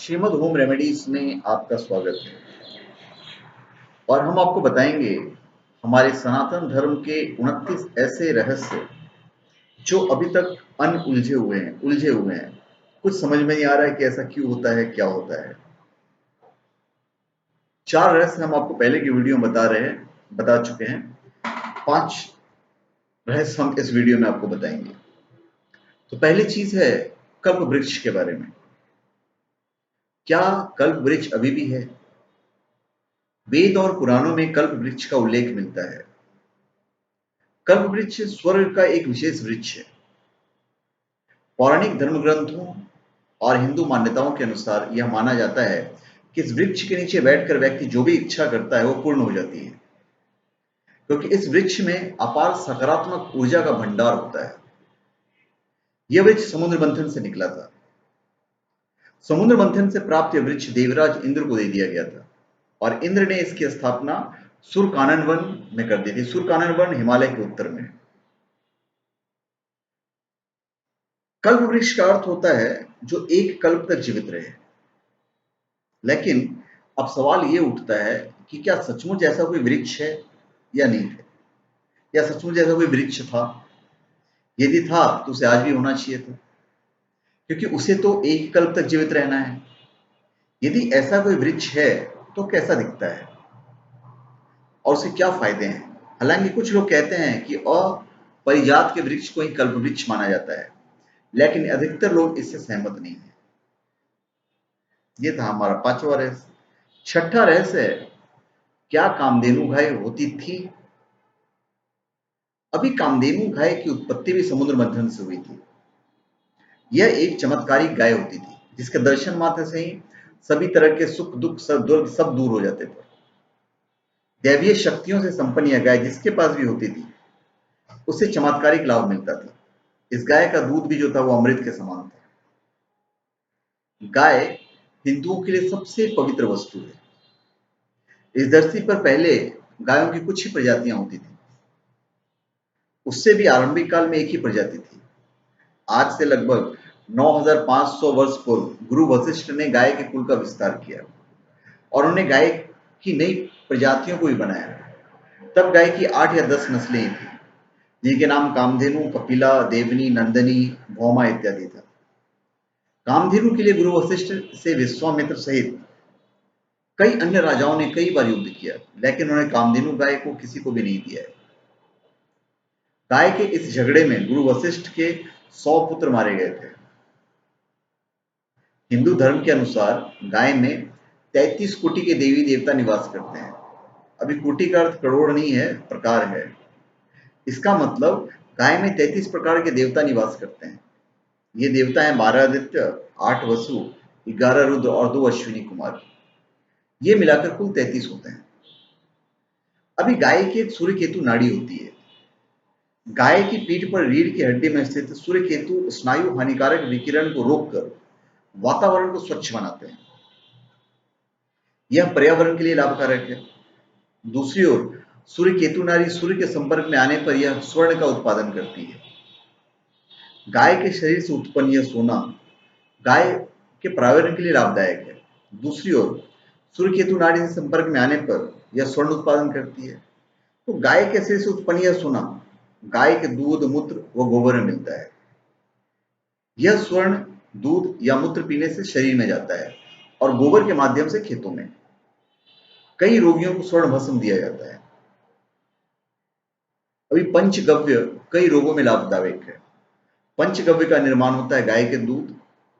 Shrimad home remedies में आपका स्वागत है और हम आपको बताएंगे हमारे सनातन धर्म के 29 ऐसे रहस्य जो अभी तक उलझे हुए हैं। कुछ समझ में नहीं आ रहा है कि ऐसा क्यों होता है, क्या होता है। 4 रहस्य हम आपको पहले की वीडियो में बता चुके हैं। 5 रहस्य हम इस वीडियो में आपको बताएंगे। तो पहली चीज है कल्प वृक्ष के बारे में। क्या कल्प वृक्ष अभी भी है? वेद और पुराणों में कल्प वृक्ष का उल्लेख मिलता है। कल्प वृक्ष स्वर्ग का एक विशेष वृक्ष है। पौराणिक धर्म ग्रंथों और हिंदू मान्यताओं के अनुसार यह माना जाता है कि इस वृक्ष के नीचे बैठकर व्यक्ति जो भी इच्छा करता है वो पूर्ण हो जाती है, क्योंकि इस वृक्ष में अपार सकारात्मक ऊर्जा का भंडार होता है। यह वृक्ष समुद्र मंथन से निकला था। समुद्र मंथन से प्राप्त यह वृक्ष देवराज इंद्र को दे दिया गया था और इंद्र ने इसकी स्थापना सुरकानन वन में कर दी थी। सुरकानन वन हिमालय के उत्तर में। कल्प वृक्ष का अर्थ होता है जो एक कल्प तक जीवित रहे। लेकिन अब सवाल ये उठता है कि क्या सचमुच ऐसा कोई वृक्ष है या नहीं है, या सचमुच ऐसा कोई वृक्ष था? यदि था तो उसे आज भी होना चाहिए था, क्योंकि उसे तो एक कल्प तक जीवित रहना है। यदि ऐसा कोई वृक्ष है तो कैसा दिखता है और उसे क्या फायदे हैं? हालांकि कुछ लोग कहते हैं कि अपरिजात के वृक्ष को ही कल्प वृक्ष माना जाता है, लेकिन अधिकतर लोग इससे सहमत नहीं है। ये था हमारा 5वां रहस्य। 6ठा रहस्य है क्या कामधेनु गाय होती थी? अभी कामधेनु गाय की उत्पत्ति भी समुद्र मंथन से हुई थी। यह एक चमत्कारिक गाय होती थी जिसके दर्शन मात्र से ही सभी तरह के सुख दुख सब दूर हो जाते थे। दैवीय शक्तियों से संपन्न यह गाय जिसके पास भी होती थी उसे चमत्कारिक लाभ मिलता था। इस गाय का दूध भी जो था वो अमृत के समान था। गाय हिंदुओं के लिए सबसे पवित्र वस्तु है। इस धरती पर पहले गायों की कुछ ही प्रजातियां होती थी। उससे भी आरंभिक काल में एक ही प्रजाति थी। आज से लगभग 9500 वर्ष पूर्व गुरु वशिष्ठ ने गाय के कुल का विस्तार किया और उन्होंने गाय की नई प्रजातियों को भी बनाया। तब गाय की 8 या 10 नस्लें थी, जिनके नाम कामधेनु, कपिला, देवनी, नंदनी, भौमा इत्यादि था। कामधेनु के लिए गुरु वशिष्ठ से विश्वामित्र सहित कई अन्य राजाओं ने कई बार युद्ध किया, लेकिन उन्होंने कामधेनु गाय को किसी को भी नहीं दिया। गाय के इस झगड़े में गुरु वशिष्ठ के 100 पुत्र मारे गए थे। हिंदू धर्म के अनुसार गाय में 33 कोटि के देवी देवता निवास करते हैं। अभी कोटि का अर्थ करोड़ नहीं है, प्रकार है। इसका मतलब गाय में 33 प्रकार के देवता निवास करते हैं। ये देवता हैं 12 आदित्य, 8 वसु, 11 रुद्र और 2 अश्विनी कुमार। ये मिलाकर कुल 33 होते हैं। अभी गाय की एक सूर्य केतु नाड़ी होती है। गाय की पीठ पर रीढ़ की हड्डी में स्थित सूर्य केतु स्नायु हानिकारक विकिरण को रोककर वातावरण को स्वच्छ बनाते हैं। यह पर्यावरण के लिए लाभकारक है। दूसरी ओर सूर्य केतु नाड़ी सूर्य के संपर्क में आने पर यह स्वर्ण का उत्पादन करती है। गाय के शरीर से उत्पन्न यह सोना गाय के पर्यावरण के लिए लाभदायक है। दूसरी ओर सूर्य केतु नाड़ी से संपर्क में आने पर यह स्वर्ण उत्पादन करती है। तो गाय के शरीर से उत्पन्न यह सोना गाय के दूध, मूत्र व गोबर में मिलता है। यह स्वर्ण दूध या मूत्र पीने से शरीर में जाता है और गोबर के माध्यम से खेतों में। कई रोगियों को स्वर्ण भस्म दिया जाता है। अभी पंचगव्य कई रोगों में लाभदायक है। पंचगव्य का निर्माण होता है गाय के दूध,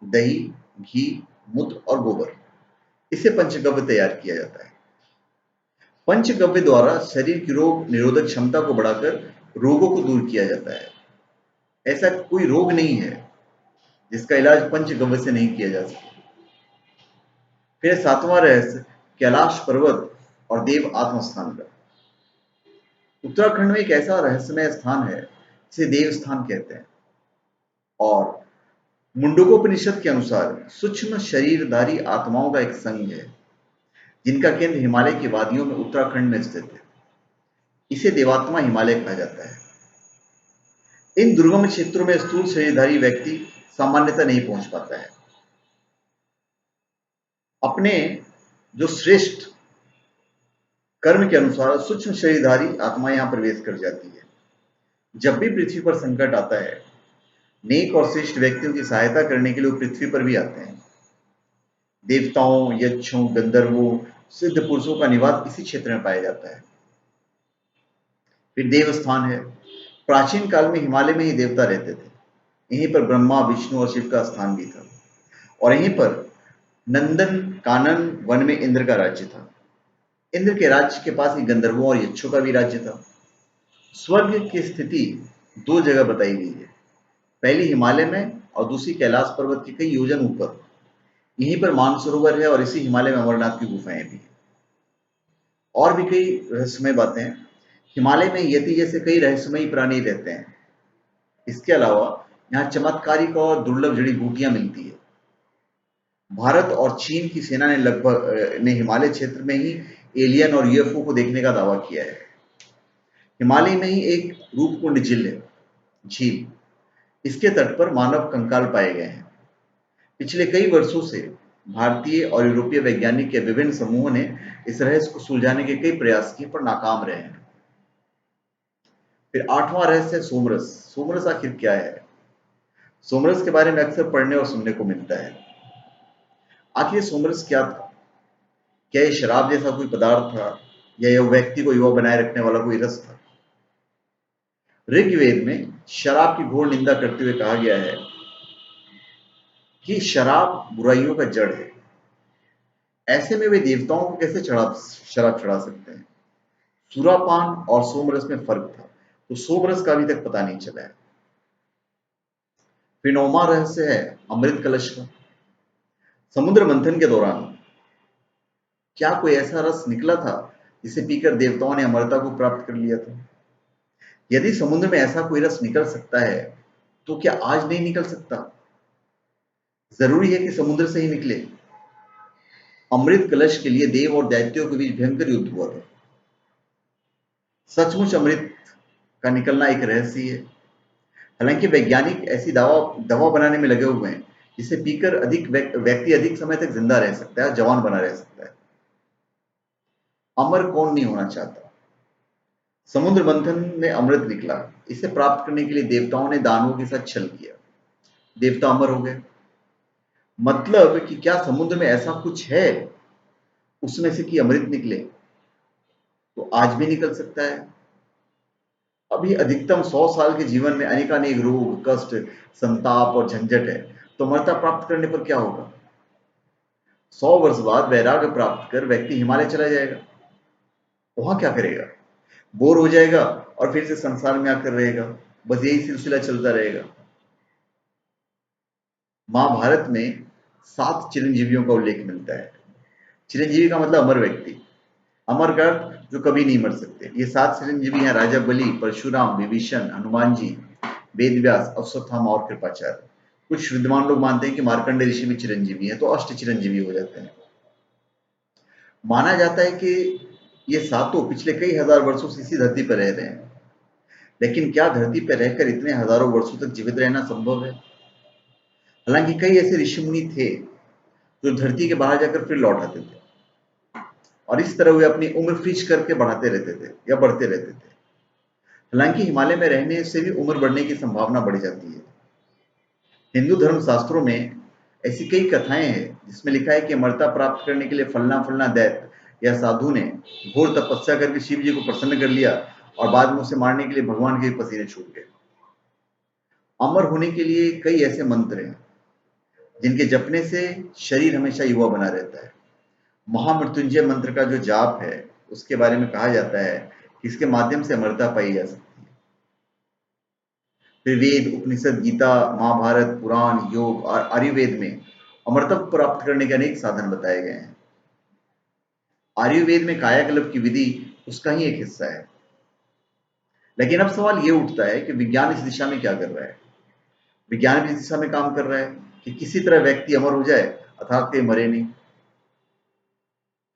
दही, घी, मूत्र और गोबर। इसे पंचगव्य तैयार किया जाता है। पंचगव्य द्वारा शरीर की रोग निरोधक क्षमता को बढ़ाकर रोगों को दूर किया जाता है। ऐसा कोई रोग नहीं है जिसका इलाज पंचगव्य से नहीं किया जा सकता। फिर 7वां रहस्य कैलाश पर्वत और देव आत्मस्थान का। उत्तराखंड में एक ऐसा रहस्यमय स्थान है जिसे देव स्थान कहते हैं और मुंडकोपनिषद के अनुसार सूक्ष्म शरीरधारी आत्माओं का एक संघ है जिनका केंद्र हिमालय की वादियों में उत्तराखंड में स्थित है। इसे देवात्मा हिमालय कहा जाता है। इन दुर्गम क्षेत्रों में स्थूल शरीरधारी व्यक्ति सामान्यतः नहीं पहुंच पाता है। अपने जो श्रेष्ठ कर्म के अनुसार सूक्ष्म शरीरधारी आत्मा यहाँ प्रवेश कर जाती है। जब भी पृथ्वी पर संकट आता है, नेक और श्रेष्ठ व्यक्तियों की सहायता करने के लिए वो पृथ्वी पर भी आते हैं। देवताओं, यक्षों, गंधर्वों, सिद्ध पुरुषों का निवास इसी क्षेत्र में पाया जाता है। फिर देवस्थान है। प्राचीन काल में हिमालय में ही देवता रहते थे। यहीं पर ब्रह्मा, विष्णु और शिव का स्थान भी था, और यहीं पर नंदन कानन वन में इंद्र का राज्य था। इंद्र के राज्य के पास ही गंधर्वों और यक्षों का भी राज्य था। स्वर्ग की स्थिति दो जगह बताई गई है, पहली हिमालय में और दूसरी कैलाश पर्वत के कई योजन ऊपर। यहीं पर मानसरोवर है और इसी हिमालय में अमरनाथ की गुफाएं भी हैं। और भी कई रहस्यमय बातें हैं। हिमालय में यति जैसे कई रहस्यमयी प्राणी रहते हैं। इसके अलावा यहाँ चमत्कारिक और दुर्लभ जड़ी बूटियां मिलती है। भारत और चीन की सेना ने लगभग हिमालय क्षेत्र में ही एलियन और यूएफओ को देखने का दावा किया है। हिमालय में ही एक रूपकुंड झील, इसके तट पर मानव कंकाल पाए गए हैं। पिछले कई वर्षों से भारतीय और यूरोपीय वैज्ञानिक के विभिन्न समूहों ने इस रहस्य को सुलझाने के कई प्रयास किए, पर नाकाम रहे हैं। फिर आठवां रहस्य है सोमरस। सोमरस आखिर क्या है? सोमरस के बारे में अक्सर पढ़ने और सुनने को मिलता है। आखिर सोमरस क्या था? क्या यह शराब जैसा कोई पदार्थ था, या यह व्यक्ति को युवा बनाए रखने वाला कोई रस था? ऋग्वेद में शराब की घोर निंदा करते हुए कहा गया है कि शराब बुराइयों का जड़ है। ऐसे में वे देवताओं को कैसे शराब चढ़ा सकते हैं? सुरापान और सोमरस में फर्क था, तो सोमरस का अभी तक पता नहीं चला है। फिर नौवां रहस्य है अमृत कलश का। समुद्र मंथन के दौरान क्या कोई ऐसा रस निकला था जिसे पीकर देवताओं ने अमरता को प्राप्त कर लिया था? यदि समुद्र में ऐसा कोई रस निकल सकता है, तो क्या आज नहीं निकल सकता? जरूरी है कि समुद्र से ही निकले? अमृत कलश के लिए देव और दैत्यों के बीच भयंकर युद्ध हुआ था। सचमुच अमृत का निकलना एक रहस्य है। हालांकि वैज्ञानिक ऐसी दवा बनाने में लगे हुए हैं जिसे पीकर व्यक्ति अधिक समय तक जिंदा रह सकता है, जवान बना रह सकता है। अमर कौन नहीं होना चाहता? समुद्र मंथन में अमृत निकला। इसे प्राप्त करने के लिए देवताओं ने दानवों के साथ छल किया। देवता अमर हो गए। मतलब कि क्या समुद्र में ऐसा कुछ है उसमें से कि अमृत निकले? तो आज भी निकल सकता है। अभी अधिकतम 100 साल के जीवन में अनेकानेक रोग, कष्ट, संताप और झंझट है, तो अमरता प्राप्त करने पर क्या होगा? 100 वर्ष बाद वैराग्य प्राप्त कर व्यक्ति हिमालय चला जाएगा। वहां क्या करेगा? बोर हो जाएगा और फिर से संसार में आकर रहेगा। बस यही सिलसिला चलता रहेगा। महाभारत में 7 चिरंजीवियों का उल्लेख मिलता है। चिरंजीवी का मतलब अमर व्यक्ति। अमर का अर्थ जो कभी नहीं मर सकते। ये 7 चिरंजीवी हैं राजा बलि, परशुराम, विभीषण, हनुमान जी, वेदव्यास, अश्वत्थामा और कृपाचार्य। कुछ विद्वान लोग मानते हैं कि मार्कंडे ऋषि भी चिरंजीवी हैं, तो अष्ट चिरंजीवी हो जाते हैं। माना जाता है कि ये सातों पिछले कई हजार वर्षों से इसी धरती पर रह रहे हैं। लेकिन क्या धरती पर रहकर इतने हजारों वर्षों तक जीवित रहना संभव है? हालांकि कई ऐसे ऋषि मुनि थे जो धरती के बाहर जाकर फिर लौट आते थे, और इस तरह वे अपनी उम्र फ्रीज करके बढ़ाते रहते थे या बढ़ते रहते थे। हालांकि हिमालय में रहने से भी उम्र बढ़ने की संभावना बढ़ जाती है। हिंदू धर्म शास्त्रों में ऐसी कई कथाएं हैं जिसमें लिखा है कि अमरता प्राप्त करने के लिए फलना फलना दैत्य या साधु ने घोर तपस्या करके शिव जी को प्रसन्न कर लिया, और बाद में उसे मारने के लिए भगवान के पसीने छूट गए। अमर होने के लिए कई ऐसे मंत्र हैं जिनके जपने से शरीर हमेशा युवा बना रहता है। महामृत्युंजय मंत्र का जो जाप है, उसके बारे में कहा जाता है कि इसके माध्यम से अमरता पाई जा सकती है। फिर वेद, उपनिषद, गीता, महाभारत, पुराण, योग और आयुर्वेद में अमरता प्राप्त करने के अनेक साधन बताए गए हैं। आयुर्वेद में कायाकल्प की विधि उसका ही एक हिस्सा है। लेकिन अब सवाल ये उठता है कि विज्ञान इस दिशा में क्या कर रहा है? विज्ञान इस दिशा में काम कर रहा है कि किसी तरह व्यक्ति अमर हो जाए, अर्थात कि मरे नहीं।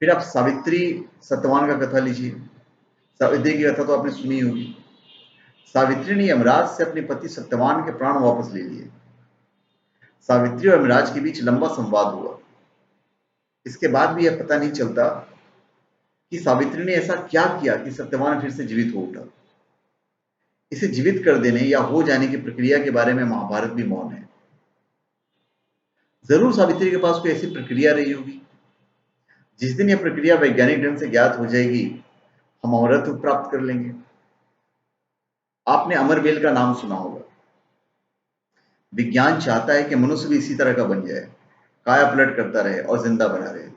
फिर आप सावित्री सत्यवान का कथा लीजिए। सावित्री की कथा तो आपने सुनी होगी। सावित्री ने यमराज से अपने पति सत्यवान के प्राण वापस ले लिए। सावित्री और यमराज के बीच लंबा संवाद हुआ। इसके बाद भी यह पता नहीं चलता कि सावित्री ने ऐसा क्या किया कि सत्यवान फिर से जीवित हो उठा। इसे जीवित कर देने या हो जाने की प्रक्रिया के बारे में महाभारत भी मौन है। जरूर सावित्री के पास कोई ऐसी प्रक्रिया रही होगी। जिस दिन यह प्रक्रिया वैज्ञानिक ढंग से ज्ञात हो जाएगी, हम अमरत्व प्राप्त कर लेंगे। आपने अमरबेल का नाम सुना होगा। विज्ञान चाहता है कि मनुष्य भी इसी तरह का बन जाए, काया पलट करता रहे और जिंदा बना रहे।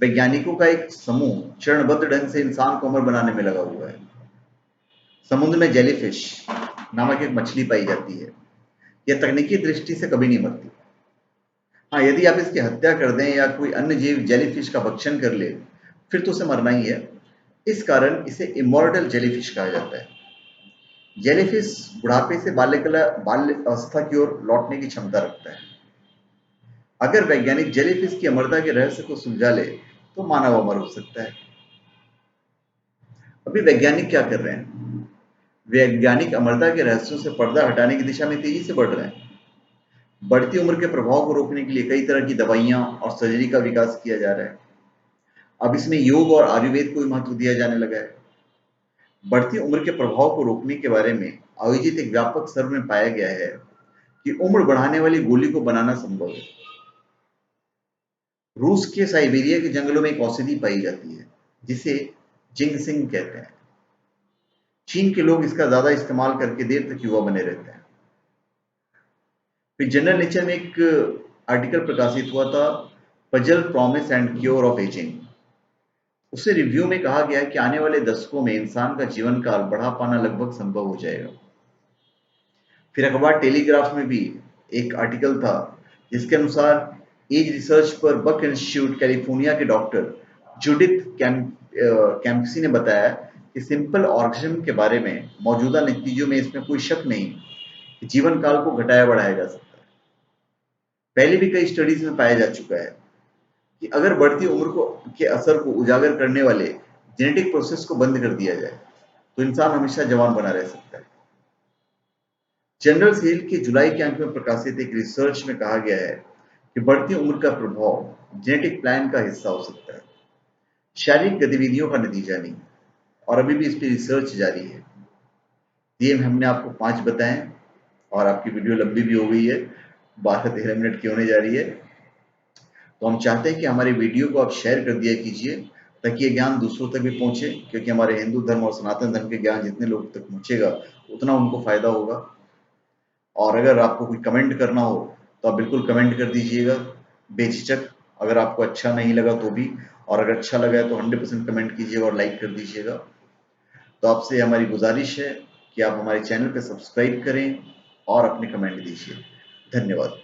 वैज्ञानिकों का एक समूह चरणबद्ध ढंग से इंसान को अमर बनाने में लगा हुआ है। समुद्र में जेलीफिश नामक एक मछली पाई जाती है। यह तकनीकी दृष्टि से कभी नहीं मरती। हाँ, यदि आप इसकी हत्या कर दें या कोई अन्य जीव जेलीफिश का भक्षण कर ले, फिर तो उसे मरना ही है। इस कारण इसे इमॉर्टल जेलीफिश कहा जाता है। जेलीफिश बुढ़ापे से बाल्य अवस्था की ओर लौटने की क्षमता रखता है। अगर वैज्ञानिक जेलीफिश की अमरता के रहस्य को सुलझा ले तो मानव अमर हो सकता है। अभी वैज्ञानिक क्या कर रहे हैं? वैज्ञानिक अमरता के रहस्यों से पर्दा हटाने की दिशा में तेजी से बढ़ रहे हैं। बढ़ती उम्र के प्रभाव को रोकने के लिए कई तरह की दवाइयां और सर्जरी का विकास किया जा रहा है। अब इसमें योग और आयुर्वेद को भी महत्व दिया जाने लगा है। बढ़ती उम्र के प्रभाव को रोकने के बारे में आयोजित एक व्यापक सर्वे में पाया गया है कि उम्र बढ़ाने वाली गोली को बनाना संभव है। रूस के साइबेरिया के जंगलों में एक औषधि पाई जाती है जिसे जिंगसिंग कहते हैं। चीन के लोग इसका ज्यादा इस्तेमाल करके देर तक युवा बने रहते हैं। फिर जनरल नेचर में एक आर्टिकल प्रकाशित हुआ था, puzzle promise and cure of ageing. उसे रिव्यू में कहा गया है कि आने वाले दशकों में इंसान का जीवन काल बढ़ा पाना लगभग संभव हो जाएगा। फिर अखबार टेलीग्राफ में भी एक आर्टिकल था जिसके अनुसार एज रिसर्च पर बक इंस्टीट्यूट कैलिफोर्निया के डॉक्टर जूडिथ कैम्पसी ने बताया कि सिंपल ऑर्गेनिज्म के बारे में मौजूदा नतीजों में इसमें कोई शक नहीं कि जीवन काल को घटाया बढ़ाया जा सकता है। पहले भी कई स्टडीज में पाया जा चुका है कि अगर बढ़ती उम्र को के असर को उजागर करने वाले जेनेटिक प्रोसेस को बंद कर दिया जाए तो इंसान हमेशा जवान बना रह सकता है। जनरल सेल के जुलाई के अंक में प्रकाशित एक रिसर्च में कहा गया है कि बढ़ती उम्र का प्रभाव जेनेटिक प्लान का हिस्सा हो सकता है, शारीरिक गतिविधियों का नतीजा नहीं। और अभी भी इस पर रिसर्च जारी है। ये हमने आपको 5 बताएं और आपकी वीडियो लंबी भी हो गई है, 12-13 मिनट की होने जा रही है। तो हम चाहते हैं कि हमारे वीडियो को आप शेयर कर दिया कीजिए ताकि ये ज्ञान दूसरों तक भी पहुंचे, क्योंकि हमारे हिंदू धर्म और सनातन धर्म के ज्ञान जितने लोग तक पहुंचेगा उतना उनको फायदा होगा। और अगर आपको कोई कमेंट करना हो तो आप बिल्कुल कमेंट कर दीजिएगा बेझिझक। अगर आपको अच्छा नहीं लगा तो भी, और अगर अच्छा लगा है तो 100% कमेंट कीजिएगा और लाइक कर दीजिएगा। तो आपसे हमारी गुजारिश है कि आप हमारे चैनल पर सब्सक्राइब करें और अपने कमेंट दीजिए। धन्यवाद।